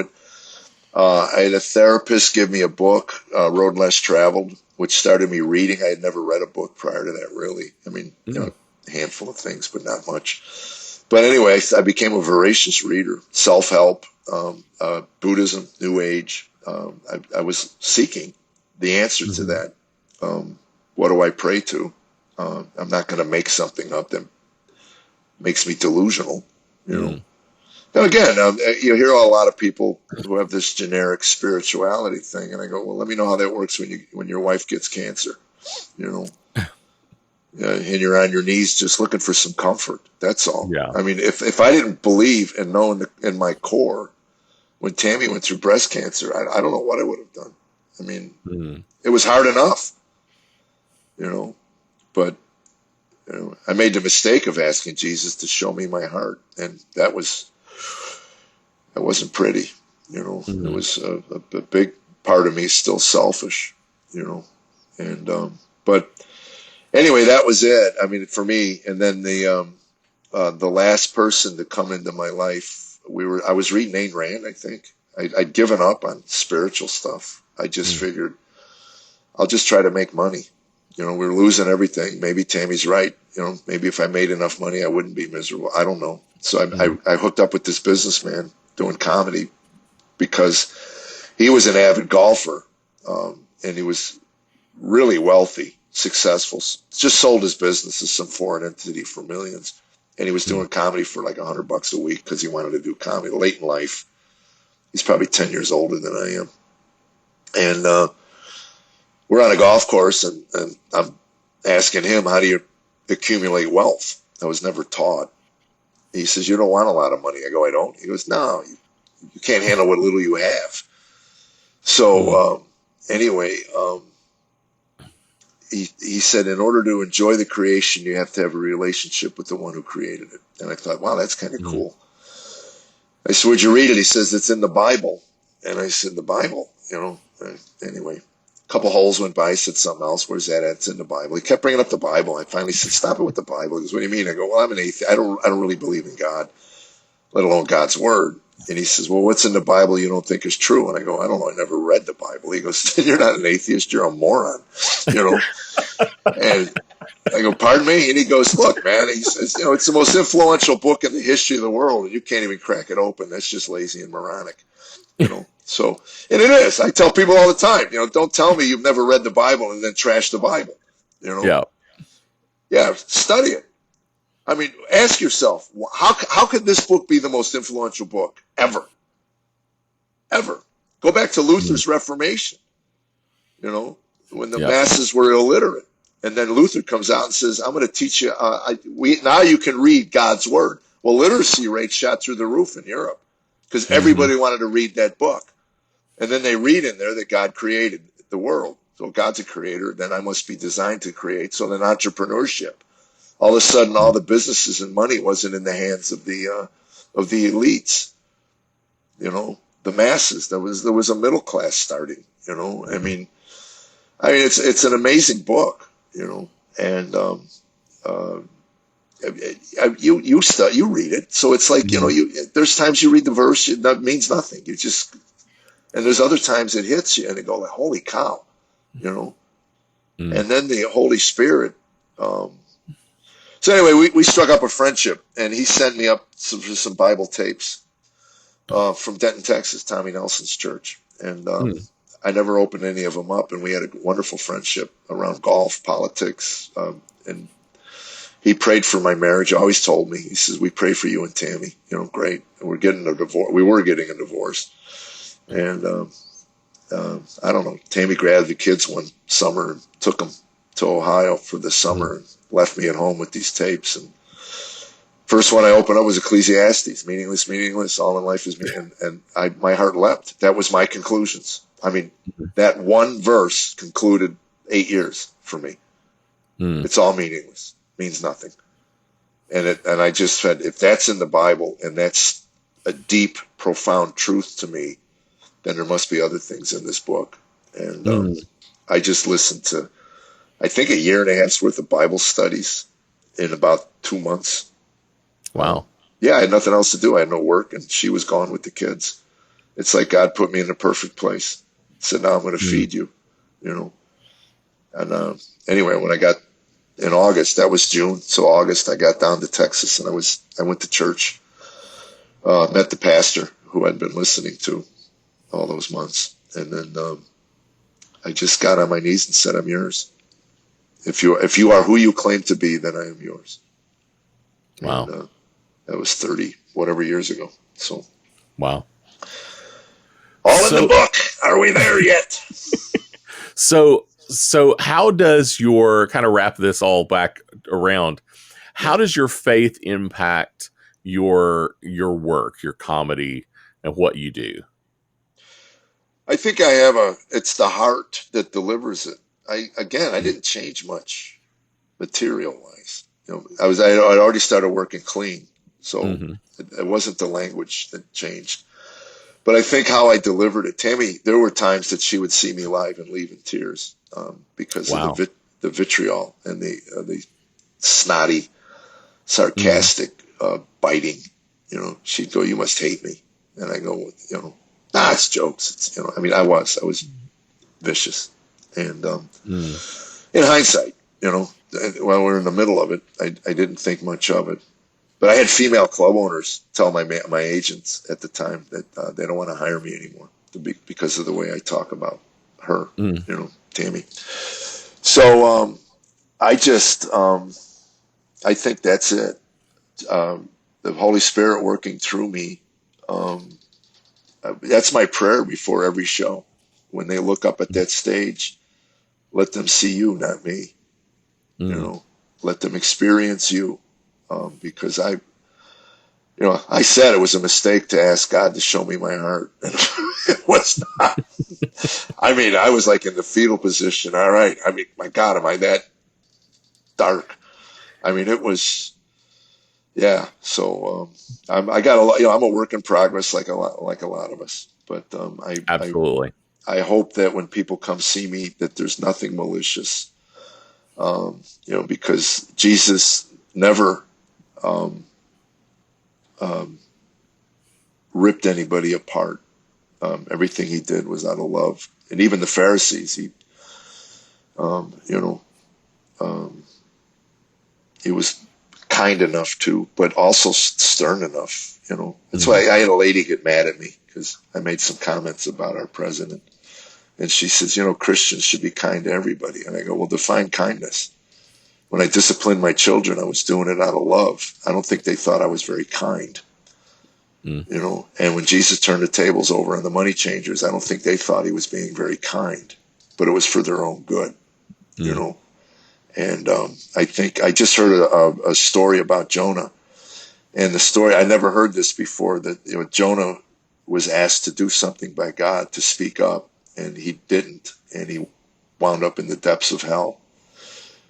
had a therapist give me a book, Road Less Traveled, which started me reading. I had never read a book prior to that, really. I mean, a handful of things, but not much. But anyway, I became a voracious reader, self-help, Buddhism, New Age. I was seeking the answer to that. What do I pray to? I'm not going to make something up that makes me delusional, And again, you hear a lot of people who have this generic spirituality thing, and I go, "Well, let me know how that works when your wife gets cancer, and you're on your knees just looking for some comfort. That's all." Yeah. I mean, if I didn't believe and know in my core when Tammy went through breast cancer, I don't know what I would have done. I mean, it was hard enough, but I made the mistake of asking Jesus to show me my heart, and that wasn't pretty. It was a big part of me still selfish, and but anyway, that was it. I mean, for me. And then the last person to come into my life, I was reading Ayn Rand. I think I'd given up on spiritual stuff. I just figured I'll just try to make money. We're losing everything. Maybe Tammy's right. Maybe if I made enough money, I wouldn't be miserable. I don't know. So I hooked up with this businessman doing comedy because he was an avid golfer, and he was really wealthy, successful, just sold his business to some foreign entity for millions. And he was doing comedy for like $100 a week because he wanted to do comedy late in life. He's probably 10 years older than I am. And we're on a golf course, and I'm asking him, how do you accumulate wealth? I was never taught. He says, you don't want a lot of money. I go, I don't. He goes, no, you can't handle what little you have. So anyway, he said, in order to enjoy the creation, you have to have a relationship with the one who created it. And I thought, wow, that's kind of cool. I said, would you read it? He says, it's in the Bible. And I said, the Bible, anyway. A couple holes went by. I said something else. Where's that at? It's in the Bible. He kept bringing up the Bible. I finally said, stop it with the Bible. He goes, what do you mean? I go, well, I'm an atheist. I don't really believe in God, let alone God's word. And he says, well, what's in the Bible you don't think is true? And I go, I don't know. I never read the Bible. He goes, you're not an atheist. You're a moron, And I go, pardon me? And he goes, look, man, he says, it's the most influential book in the history of the world, and you can't even crack it open. That's just lazy and moronic, So, and it is. I tell people all the time, don't tell me you've never read the Bible and then trash the Bible, Yeah, study it. I mean, ask yourself, how could this book be the most influential book ever? Ever. Go back to Luther's Reformation, when the masses were illiterate. And then Luther comes out and says, I'm going to teach you, now you can read God's word. Well, literacy rates shot through the roof in Europe because everybody wanted to read that book. And then they read in there that God created the world. So God's a creator, then I must be designed to create. So then entrepreneurship. All of a sudden, all the businesses and money wasn't in the hands of the elites, the masses. There was a middle class starting, I mean, it's an amazing book, and you read it. So it's like, there's times you read the verse, that means nothing. And there's other times it hits you and you go like, holy cow, And then the Holy Spirit, so anyway, we struck up a friendship, and he sent me up some Bible tapes from Denton, Texas, Tommy Nelson's church. And I never opened any of them up, and we had a wonderful friendship around golf, politics, and he prayed for my marriage. Always told me, he says, we pray for you and Tammy, great. And we're getting a divorce. We were getting a divorce. And I don't know, Tammy grabbed the kids one summer and took them to Ohio for the summer and left me at home with these tapes. And first one I opened up was Ecclesiastes, meaningless, all in life is meaningless. And my heart leapt. That was my conclusions. I mean, that one verse concluded 8 years for me. It's all meaningless, means nothing. And I just said, if that's in the Bible and that's a deep, profound truth to me, then there must be other things in this book. And I just listened to, I think, 1.5 years worth of Bible studies in about 2 months. Wow. Yeah, I had nothing else to do. I had no work, and she was gone with the kids. It's like God put me in the perfect place. Said, now I'm going to feed you, And anyway, when I got in August, that was June. So August, I got down to Texas, and I went to church, met the pastor who I'd been listening to all those months. And then I just got on my knees and said, I'm yours. If you are who you claim to be, then I am yours. Wow. And, that was 30 whatever years ago. So wow. All in the book. Are we there yet? So how does your, kind of wrap this all back around, how does your faith impact your work, your comedy, and what you do? I think it's the heart that delivers it. I didn't change much material wise. I'd already started working clean. So it wasn't the language that changed. But I think how I delivered it, Tammy, there were times that she would see me live and leave in tears because of the vitriol and the snotty, sarcastic, biting. She'd go, "You must hate me," and I go, "Nah, it's jokes." It's, I was vicious, and in hindsight, while we're in the middle of it, I didn't think much of it. But I had female club owners tell my agents at the time that they don't want to hire me anymore because of the way I talk about her, Tammy. So I just I think that's it. The Holy Spirit working through me. That's my prayer before every show. When they look up at that stage, let them see you, not me. You Mm. know, let them experience you. Because I said it was a mistake to ask God to show me my heart. It was not. I mean, I was like in the fetal position. All right. I mean, my God, am I that dark? I mean, it was, yeah. So I got a lot. I'm a work in progress, like a lot of us. But Absolutely. I hope that when people come see me, that there's nothing malicious. Because Jesus never um, um, ripped anybody apart. Everything he did was out of love, and even the Pharisees, um, you know, um, he was kind enough to, but also stern enough. That's why I had a lady get mad at me because I made some comments about our president, and she says, Christians should be kind to everybody, and I go, well, define kindness. When I disciplined my children, I was doing it out of love. I don't think they thought I was very kind. Mm. And when Jesus turned the tables over on the money changers, I don't think they thought he was being very kind, but it was for their own good, Mm. And I think I just heard a story about Jonah, and the story, I never heard this before, that Jonah was asked to do something by God, to speak up, and he didn't, and he wound up in the depths of hell.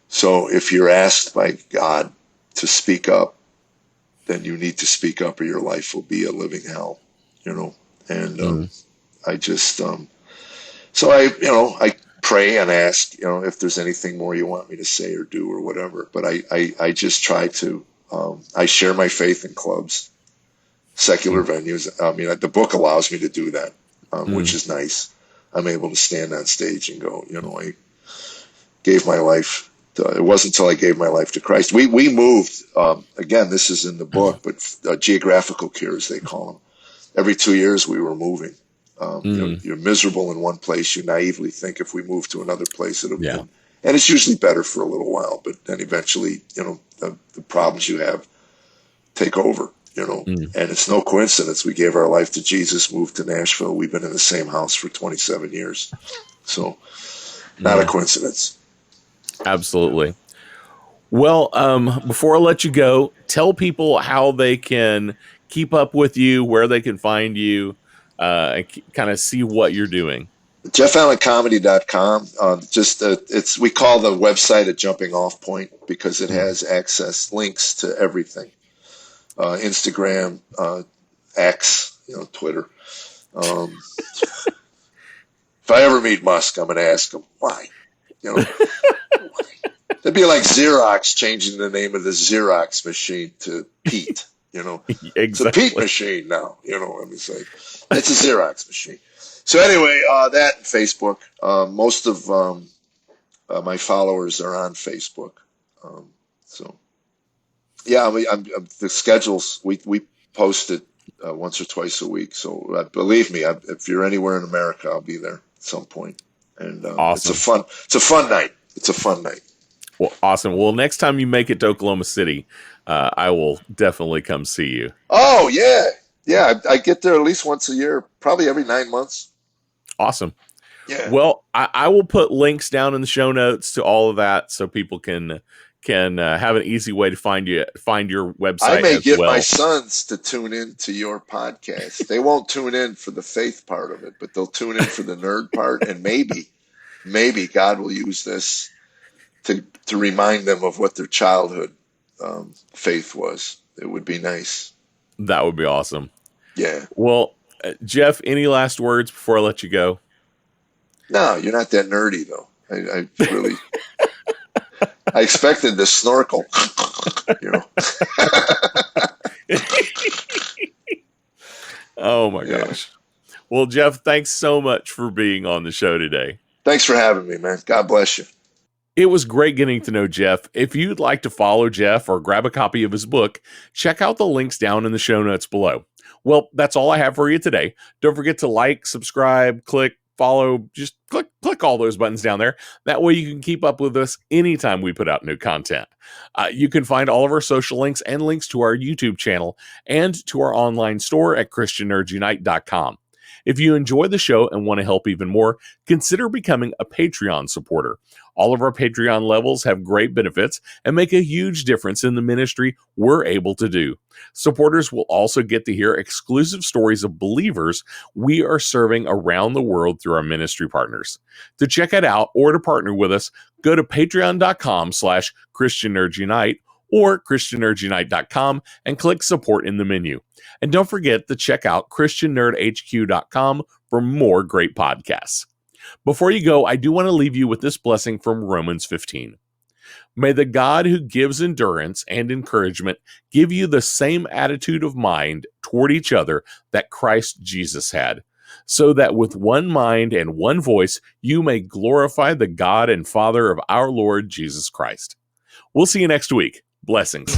So if you're asked by God to speak up, then you need to speak up, or your life will be a living hell, And Mm. I just, so I pray and ask, if there's anything more you want me to say or do or whatever. But I just try to, I share my faith in clubs, secular venues. I mean, the book allows me to do that, which Mm. is nice. I'm able to stand on stage and go, I gave my life. It wasn't until I gave my life to Christ. We moved, again, this is in the book, but geographical cures, they call them. Every 2 years we were moving. Mm. You're miserable in one place. You naively think if we move to another place, Yeah. and it's usually better for a little while, but then eventually, the problems you have take over, Mm. and it's no coincidence. We gave our life to Jesus, moved to Nashville. We've been in the same house for 27 years. So not a Mm. coincidence. Absolutely. Well, before I let you go, tell people how they can keep up with you, where they can find you, and kind of see what you're doing. JeffAllenComedy.com. We call the website a jumping off point because it Mm. has access links to everything. Instagram, X, Twitter. If I ever meet Musk, I'm going to ask him why. It'd be like Xerox changing the name of the Xerox machine to Pete. It's a Pete Exactly. machine now. It's like it's a Xerox machine. So anyway, that and Facebook. Most of my followers are on Facebook. So yeah, the schedules we post it once or twice a week. So believe me, if you're anywhere in America, I'll be there at some point. And Awesome. it's a fun night. It's a fun night. Well, awesome. Well, next time you make it to Oklahoma City, I will definitely come see you. Oh yeah, yeah. I get there at least once a year, probably every 9 months. Awesome. Yeah. Well, I will put links down in the show notes to all of that so people can have an easy way to find your I website may as get my well. sons to tune in to your podcast. They won't tune in for the faith part of it, but they'll tune in for the nerd part, and maybe God will use this to remind them of what their childhood faith was. It would be nice. That would be awesome. Yeah. Well, Jeff, any last words before I let you go? No, you're not that nerdy though. I really, I expected the snorkel. Oh my Yeah. gosh. Well, Jeff, thanks so much for being on the show today. Thanks for having me, man. God bless you. It was great getting to know Jeff. If you'd like to follow Jeff or grab a copy of his book, check out the links down in the show notes below. Well, that's all I have for you today. Don't forget to like, subscribe, click, follow, just click all those buttons down there. That way you can keep up with us anytime we put out new content. You can find all of our social links and links to our YouTube channel and to our online store at ChristianNerdsUnite.com. If you enjoy the show and want to help even more, consider becoming a Patreon supporter. All of our Patreon levels have great benefits and make a huge difference in the ministry we're able to do. Supporters will also get to hear exclusive stories of believers we are serving around the world through our ministry partners. To check it out or to partner with us, go to patreon.com/ChristianNerdsUnite or ChristianNerdsUnite.com and click support in the menu. And don't forget to check out ChristianNerdHQ.com for more great podcasts. Before you go, I do want to leave you with this blessing from Romans 15. May the God who gives endurance and encouragement give you the same attitude of mind toward each other that Christ Jesus had, so that with one mind and one voice you may glorify the God and Father of our Lord Jesus Christ. We'll see you next week. Blessings.